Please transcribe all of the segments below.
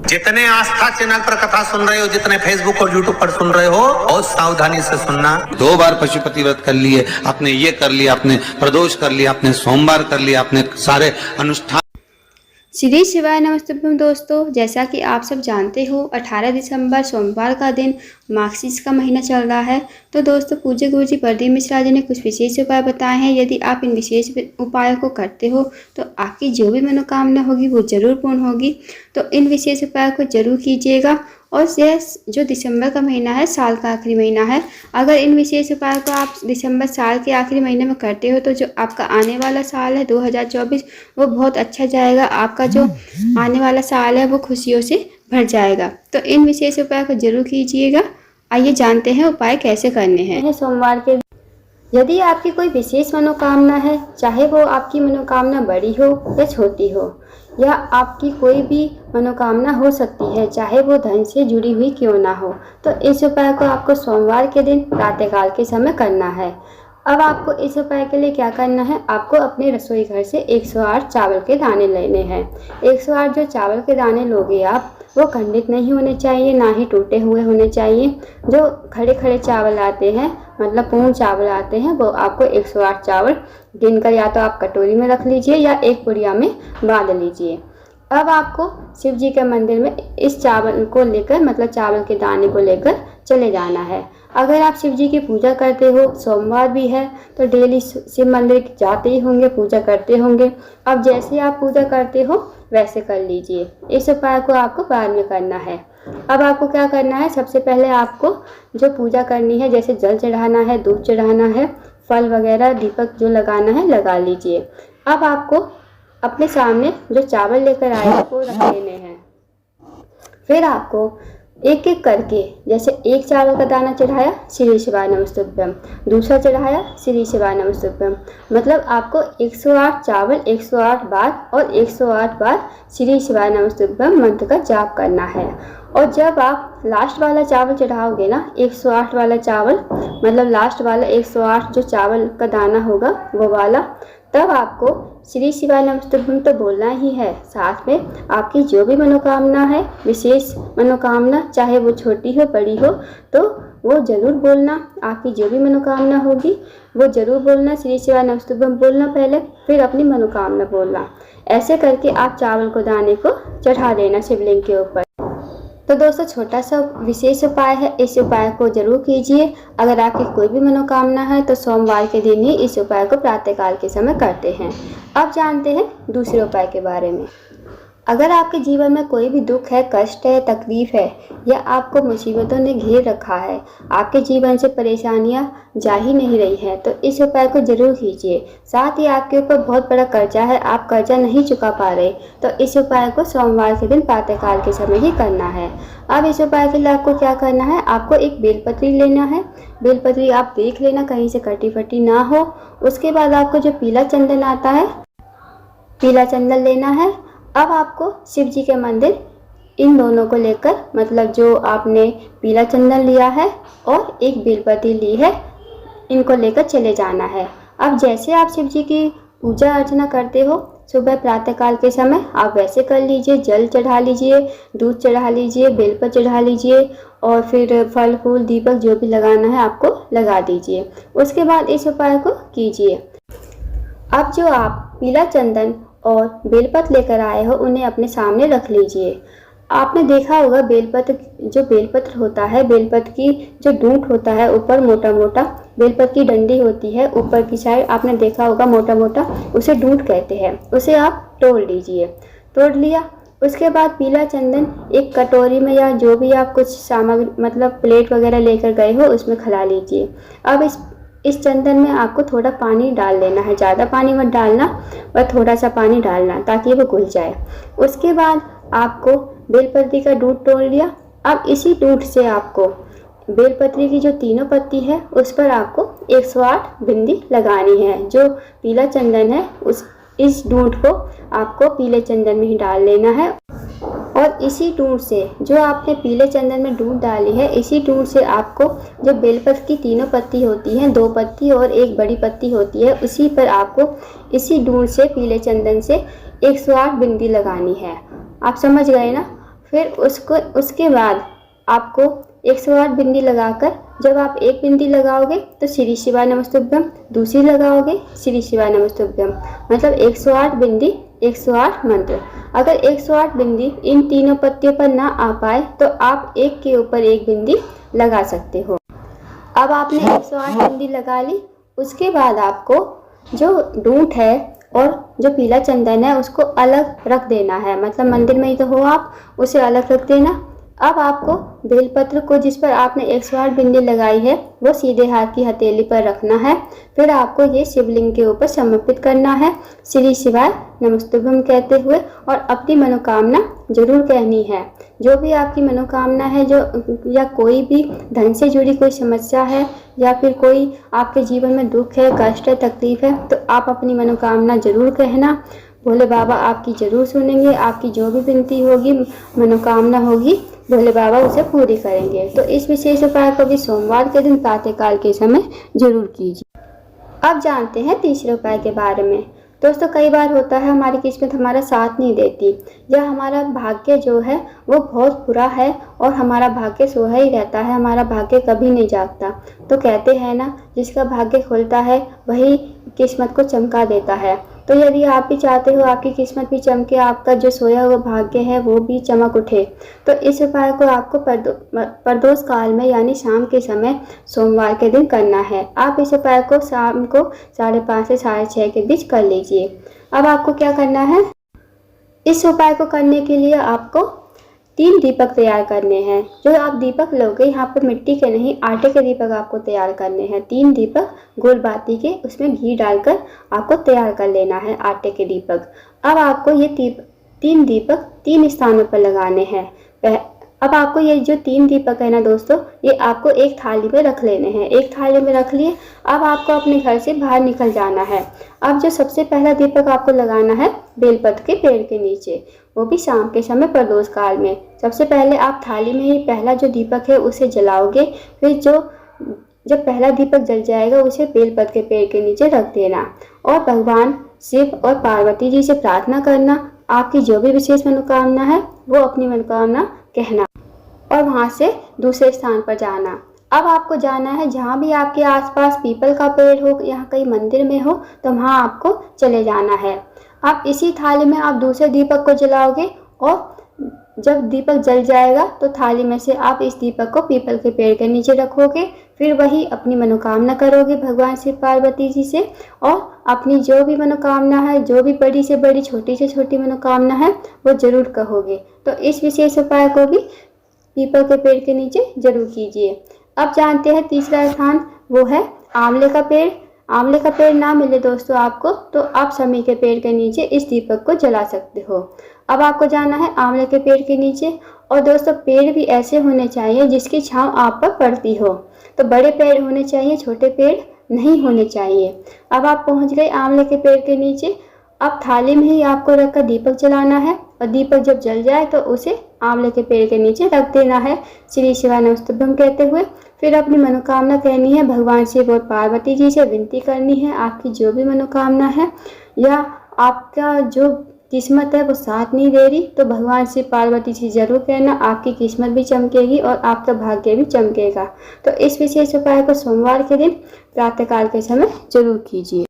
जितने आस्था चैनल पर कथा सुन रहे हो, जितने फेसबुक और यूट्यूब पर सुन रहे हो, बहुत सावधानी से सुनना। 2 बार पशुपति व्रत कर लिए, आपने ये कर लिया, आपने प्रदोष कर लिया, आपने सोमवार कर लिया, आपने सारे अनुष्ठान। श्री शिवाय नमस्तुभ्यम दोस्तों, जैसा कि आप सब जानते हो 18 दिसंबर सोमवार का दिन मार्गशीर्ष का महीना चल रहा है। तो दोस्तों पूज्य गुरु जी प्रदीप मिश्रा जी ने कुछ विशेष उपाय बताए हैं। यदि आप इन विशेष उपायों को करते हो तो आपकी जो भी मनोकामना होगी वो जरूर पूर्ण होगी। तो इन विशेष उपायों को जरूर कीजिएगा। और यह जो दिसंबर का महीना है, साल का आखिरी महीना है, अगर इन विशेष उपायों को आप दिसंबर साल के आखिरी महीने में करते हो तो जो आपका आने वाला साल है 2024 वो बहुत अच्छा जाएगा। आपका जो आने वाला साल है वो खुशियों से भर जाएगा। तो इन विशेष उपायों को जरूर कीजिएगा। आइए जानते हैं उपाय कैसे करने हैं। सोमवार के यदि आपकी कोई विशेष मनोकामना है, चाहे वो आपकी मनोकामना बड़ी हो या छोटी हो, या आपकी कोई भी मनोकामना हो सकती है, चाहे वो धन से जुड़ी हुई क्यों ना हो, तो इस उपाय को आपको सोमवार के दिन प्रातःकाल के समय करना है। अब आपको इस उपाय के लिए क्या करना है, आपको अपने रसोई घर से 108 चावल के दाने लेने हैं। 108 जो चावल के दाने लोगे आप, वो खंडित नहीं होने चाहिए, ना ही टूटे हुए होने चाहिए। जो खड़े खड़े चावल आते हैं, मतलब पूर्ण चावल आते हैं, वो आपको 108 चावल गिनकर या तो आप कटोरी में रख लीजिए या एक पुड़िया में बांध लीजिए। अब आपको शिव जी के मंदिर में इस चावल को लेकर, मतलब चावल के दाने को लेकर चले जाना है। अगर आप शिव जी की पूजा करते हो, सोमवार भी है, तो डेली शिव मंदिर जाते ही होंगे, पूजा करते होंगे। अब जैसे आप पूजा करते हो वैसे कर लीजिए। इस उपाय को आपको बाद में करना है। अब आपको क्या करना है, सबसे पहले आपको जो पूजा करनी है, जैसे जल चढ़ाना है, दूध चढ़ाना है, फल वगैरह, दीपक जो लगाना है लगा लीजिए। अब आपको अपने सामने जो चावल लेकर आए हैं वो रख लेने हैं। फिर आपको एक एक करके, जैसे एक चावल का दाना चढ़ाया श्री शिवाय नमस्तुभ्यम, दूसरा चढ़ाया श्री शिवाय नमस्तुभ्यम, मतलब आपको 108 चावल 108 बार और 108 बार श्री शिवाय नमस्तुभ्यम मंत्र का जाप करना है। और जब आप लास्ट वाला चावल चढ़ाओगे ना, 108 वाला चावल, मतलब लास्ट वाला 108 जो चावल का दाना होगा वो वाला, तब आपको श्री शिवाय नमस्तुभ्यम तो बोलना ही है। साथ में आपकी जो भी मनोकामना है, विशेष मनोकामना, चाहे वो छोटी हो बड़ी हो, तो वो जरूर बोलना। आपकी जो भी मनोकामना होगी वो जरूर बोलना। श्री शिवाय नमस्तुभ्यम बोलना पहले, फिर अपनी मनोकामना बोलना। ऐसे करके आप चावल को दाने को चढ़ा देना शिवलिंग के ऊपर। तो दोस्तों छोटा सा विशेष उपाय है, इस उपाय को जरूर कीजिए। अगर आपकी कोई भी मनोकामना है तो सोमवार के दिन ही इस उपाय को प्रातःकाल के समय करते हैं। अब जानते हैं दूसरे उपाय के बारे में। अगर आपके जीवन में कोई भी दुख है, कष्ट है, तकलीफ है, या आपको मुसीबतों ने घेर रखा है, आपके जीवन से परेशानियां जा ही नहीं रही हैं, तो इस उपाय को जरूर कीजिए। साथ ही आपके ऊपर बहुत बड़ा कर्जा है, आप कर्जा नहीं चुका पा रहे, तो इस उपाय को सोमवार के दिन प्रातःकाल के समय ही करना है। अब इस उपाय के लिए आपको क्या करना है, आपको एक बेलपत्री लेना है। बेलपत्री आप देख लेना कहीं से कटी फटी ना हो। उसके बाद आपको जो पीला चंदन आता है, पीला चंदन लेना है। अब आपको शिव जी के मंदिर इन दोनों को लेकर, मतलब जो आपने पीला चंदन लिया है और एक बेलपत्री ली है, इनको लेकर चले जाना है। अब जैसे आप शिव जी की पूजा अर्चना करते हो सुबह प्रातःकाल के समय, आप वैसे कर लीजिए। जल चढ़ा लीजिए, दूध चढ़ा लीजिए, बेलपत्र चढ़ा लीजिए, और फिर फल फूल दीपक जो भी लगाना है आपको लगा दीजिए। उसके बाद इस उपाय को कीजिए। अब जो आप पीला चंदन और बेलपत्र लेकर आए हो उन्हें अपने सामने रख लीजिए। आपने देखा होगा बेलपत्र, जो बेलपत्र होता है, बेलपत्र की जो डूंट होता है ऊपर मोटा मोटा, बेलपत्र की डंडी होती है ऊपर की साइड, आपने देखा होगा मोटा मोटा, उसे डूंट कहते हैं। उसे आप तोड़ लीजिए। तोड़ लिया, उसके बाद पीला चंदन एक कटोरी में या जो भी आप कुछ सामग्री, मतलब प्लेट वगैरह लेकर गए हो, उसमें खिला लीजिए। अब इस चंदन में आपको थोड़ा पानी डाल देना है, ज़्यादा पानी मत डालना, और थोड़ा सा पानी डालना ताकि वो घुल जाए। उसके बाद आपको बेलपत्री का दूध तोड़ लिया। अब इसी दूध से आपको बेलपत्री की जो तीनों पत्ती है उस पर आपको 108 बिंदी लगानी है। जो पीला चंदन है इस दूध को आपको पीले चंदन में ही डाल लेना है। और इसी दूध से, जो आपने पीले चंदन में दूध डाली है, इसी दूध से आपको जो बेलपत्र की तीनों पत्ती होती हैं, 2 पत्ती और एक बड़ी पत्ती होती है, उसी पर आपको इसी दूध से, पीले चंदन से 108 बिंदी लगानी है। आप समझ गए ना। फिर उसके बाद आपको 108 बिंदी लगाकर, जब आप एक बिंदी लगाओगे तो श्री शिवाय नमस्तुभ्यम, दूसरी लगाओगे श्री शिवाय नमस्तुभ्यम, मतलब 108 बिंदी 108 मंत्र। अगर 108 बिंदी इन तीनों पत्तियों पर ना आ पाए तो आप एक के ऊपर एक बिंदी लगा सकते हो। अब आपने 108 बिंदी लगा ली, उसके बाद आपको जो डूंठ है और जो पीला चंदन है उसको अलग रख देना है, मतलब मंदिर में ही तो हो आप, उसे अलग रख देना। अब आपको बेलपत्र को जिस पर आपने 108 बिंदी लगाई है वो सीधे हाथ की हथेली पर रखना है। फिर आपको ये शिवलिंग के ऊपर समर्पित करना है श्री शिवाय नमस्तुभ्यम कहते हुए, और अपनी मनोकामना जरूर कहनी है। जो भी आपकी मनोकामना है, जो या कोई भी धन से जुड़ी कोई समस्या है या फिर कोई आपके जीवन में दुख है, कष्ट है, तकलीफ है, तो आप अपनी मनोकामना जरूर कहना। भोले बाबा आपकी जरूर सुनेंगे। आपकी जो भी विनती होगी, मनोकामना होगी, भोले बाबा उसे पूरी करेंगे। तो इस विशेष उपाय को भी सोमवार के दिन प्रातःकाल के समय जरूर कीजिए। अब जानते हैं तीसरे उपाय के बारे में। दोस्तों, कई बार होता है हमारी किस्मत हमारा साथ नहीं देती, या हमारा भाग्य जो है वो बहुत बुरा है और हमारा भाग्य सोया ही रहता है, हमारा भाग्य कभी नहीं जागता। तो कहते हैं ना, जिसका भाग्य खुलता है वही किस्मत को चमका देता है। तो यदि आप भी चाहते हो आपकी किस्मत भी चमके, आपका जो सोया हुआ भाग्य है वो भी चमक उठे, तो इस उपाय को आपको प्रदोष काल में यानी शाम के समय सोमवार के दिन करना है। आप इस उपाय को शाम को 5:30 से 6:30 के बीच कर लीजिए। अब आपको क्या करना है, इस उपाय को करने के लिए आपको 3 दीपक तैयार करने हैं। जो आप दीपक लोगे, यहाँ पर मिट्टी के नहीं आटे के दीपक आपको तैयार करने हैं। 3 दीपक गोल बाती के, उसमें घी डालकर आपको तैयार कर लेना है आटे के दीपक। अब आपको ये 3 दीपक 3 स्थानों पर लगाने हैं। अब आपको ये जो 3 दीपक है ना दोस्तों, ये आपको एक थाली में रख लेने हैं। एक थाली में रख लिए, अब आपको अपने घर से बाहर निकल जाना है। अब जो सबसे पहला दीपक आपको लगाना है बेलपत्र के पेड़ के नीचे, वो भी शाम के समय प्रदोष काल में। सबसे पहले आप थाली में ही पहला जो दीपक है उसे जलाओगे, फिर जब पहला दीपक जल जाएगा उसे बेलपत्र के पेड़ के नीचे रख देना और भगवान शिव और पार्वती जी से प्रार्थना करना। आपकी जो भी विशेष मनोकामना है वो अपनी मनोकामना कहना और वहाँ से दूसरे स्थान पर जाना। अब आपको जाना है जहाँ भी आपके आसपास पीपल का पेड़ हो, यहाँ कहीं मंदिर में हो, तो वहाँ आपको चले जाना है। अब इसी थाली में आप दूसरे दीपक को जलाओगे और जब दीपक जल जाएगा तो थाली में से आप इस दीपक को पीपल के पेड़ के नीचे रखोगे। फिर वही अपनी मनोकामना करोगे भगवान शिव पार्वती जी से, और अपनी जो भी मनोकामना है, जो भी बड़ी से बड़ी, छोटी से छोटी मनोकामना है, वो जरूर कहोगे। तो इस विशेष उपाय को भी पीपल के पेड़ के नीचे जरूर कीजिए। अब जानते हैं तीसरा स्थान, वो है आंवले का पेड़। आंवले का पेड़ ना मिले दोस्तों आपको, तो आप समी के पेड़ के नीचे इस दीपक को जला सकते हो। अब आपको जाना है आंवले के पेड़ के नीचे, और दोस्तों पेड़ भी ऐसे होने चाहिए जिसकी छांव आप पर पड़ती हो। तो बड़े पेड़ होने चाहिए, छोटे पेड़ नहीं होने चाहिए। अब आप पहुंच गए आंवले के पेड़ के नीचे। अब थाली में ही आपको रखकर दीपक जलाना है, और दीपक जब जल जाए तो उसे आंवले के पेड़ के नीचे रख देना है श्री शिवाय नमस्तुभ्यम कहते हुए। फिर अपनी मनोकामना कहनी है, भगवान शिव और पार्वती जी से विनती करनी है आपकी जो भी मनोकामना है, या आपका जो किस्मत है वो साथ नहीं दे रही, तो भगवान शिव पार्वती जी जरूर कहना, आपकी किस्मत भी चमकेगी और आपका भाग्य भी चमकेगा। तो इस विशेष उपाय को सोमवार के दिन प्रातःकाल के समय जरूर कीजिए।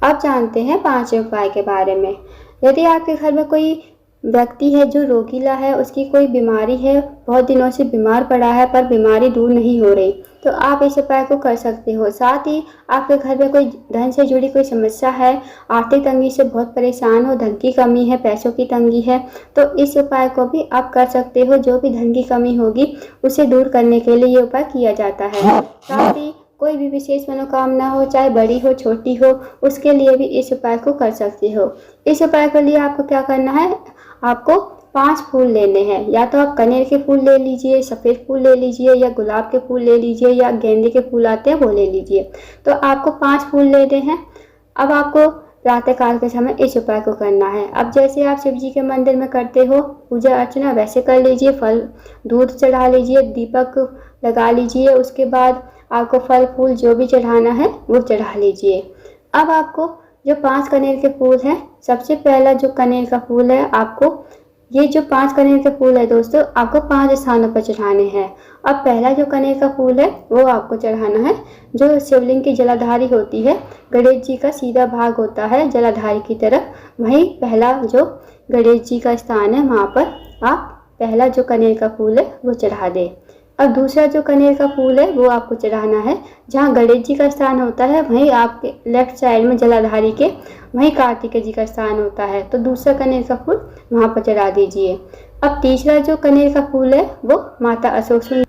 अब जानते हैं 5वें उपाय के बारे में। यदि आपके घर में कोई व्यक्ति है जो रोगीला है, उसकी कोई बीमारी है, बहुत दिनों से बीमार पड़ा है पर बीमारी दूर नहीं हो रही, तो आप इस उपाय को कर सकते हो। साथ ही आपके घर में कोई धन से जुड़ी कोई समस्या है, आर्थिक तंगी से बहुत परेशान हो, धन की कमी है, पैसों की तंगी है, तो इस उपाय को भी आप कर सकते हो। जो भी धन की कमी होगी उसे दूर करने के लिए ये उपाय किया जाता है। साथ ही कोई भी विशेष मनोकामना हो, चाहे बड़ी हो छोटी हो, उसके लिए भी इस उपाय को कर सकते हो। इस उपाय के लिए आपको क्या करना है, आपको 5 फूल लेने हैं। या तो आप कनेर के फूल ले लीजिए, सफ़ेद फूल ले लीजिए, या गुलाब के फूल ले लीजिए, या गेंदे के फूल आते हैं वो ले लीजिए। तो आपको 5 फूल लेने हैं। अब आपको प्रातःकाल के समय इस उपाय को करना है। अब जैसे आप शिव जी के मंदिर में करते हो पूजा अर्चना, वैसे कर लीजिए। फल दूध चढ़ा लीजिए, दीपक लगा लीजिए, उसके बाद आपको फल फूल जो भी चढ़ाना है वो चढ़ा लीजिए। अब आपको जो 5 कनेर के फूल हैं, सबसे पहला जो कनेर का फूल है आपको ये जो 5 कनेर के फूल है दोस्तों, आपको 5 स्थानों पर चढ़ाने हैं। अब पहला जो कनेर का फूल है वो आपको चढ़ाना है जो शिवलिंग की जलाधारी होती है, गणेश जी का सीधा भाग होता है जलाधारी की तरफ, वहीं पहला जो गणेश जी का स्थान है वहाँ पर आप पहला जो कनेर का फूल है वो चढ़ा दें। अब दूसरा जो कनेर का फूल है वो आपको चढ़ाना है जहाँ गणेश जी का स्थान होता है, वहीं आपके लेफ्ट साइड में जलाधारी के वहीं कार्तिकेय जी का स्थान होता है, तो दूसरा कनेर का फूल वहाँ पर चढ़ा दीजिए। अब तीसरा जो कनेर का फूल है वो माता अशोक सुंदरी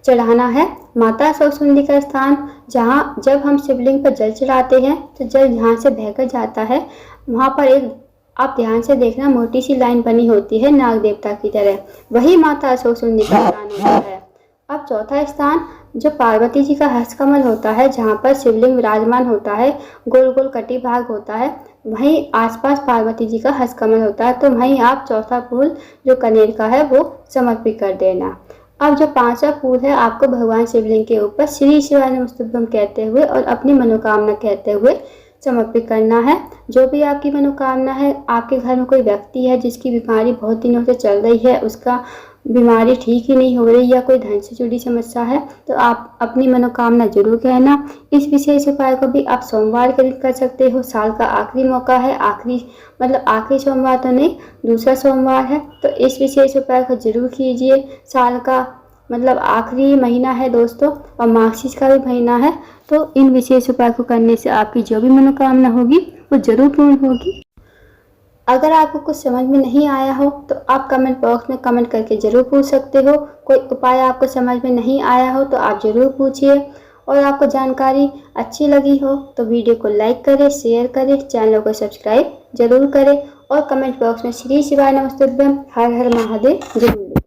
चढ़ाना है। माता अशोक सुंदरी का स्थान जहाँ जब हम शिवलिंग पर जल चढ़ाते हैं तो जल यहाँ से बहकर जाता है, वहाँ पर एक आप ध्यान से देखना मोटी सी लाइन बनी होती है नाग देवता की तरह, वही माता अशोक सुंदरी का स्थान होता है। अब चौथा स्थान जो पार्वती जी का हस्तकमल होता है, जहाँ पर शिवलिंग विराजमान होता है, गोल गोल कटी भाग होता है, वहीं आसपास पार्वती जी का हस्तकमल होता है, तो वहीं आप चौथा फूल जो कनेर का है वो समर्पित कर देना। अब जो 5वां फूल है आपको भगवान शिवलिंग के ऊपर श्री शिवाय नमस्तुभ्यम कहते हुए और अपनी मनोकामना कहते हुए समर्पित करना है। जो भी आपकी मनोकामना है, आपके घर में कोई व्यक्ति है जिसकी बीमारी बहुत दिनों से चल रही है, उसका बीमारी ठीक ही नहीं हो रही या कोई धन से जुड़ी समस्या है, तो आप अपनी मनोकामना जरूर कहना। इस विशेष उपाय को भी आप सोमवार के दिन कर सकते हो। साल का आखिरी मौका है, आखिरी सोमवार तो नहीं, दूसरा सोमवार है, तो इस विशेष उपाय को जरूर कीजिए। साल का आखिरी महीना है दोस्तों और मार्गशीर्ष का भी महीना है, तो इन विशेष उपाय को करने से आपकी जो भी मनोकामना होगी वो जरूर पूर्ण होगी। अगर आपको कुछ समझ में नहीं आया हो तो आप कमेंट बॉक्स में कमेंट करके ज़रूर पूछ सकते हो। कोई उपाय आपको समझ में नहीं आया हो तो आप ज़रूर पूछिए। और आपको जानकारी अच्छी लगी हो तो वीडियो को लाइक करें, शेयर करें, चैनल को सब्सक्राइब जरूर करें और कमेंट बॉक्स में श्री शिवाय नमस्तुभ्यम हर हर महादेव जरूर।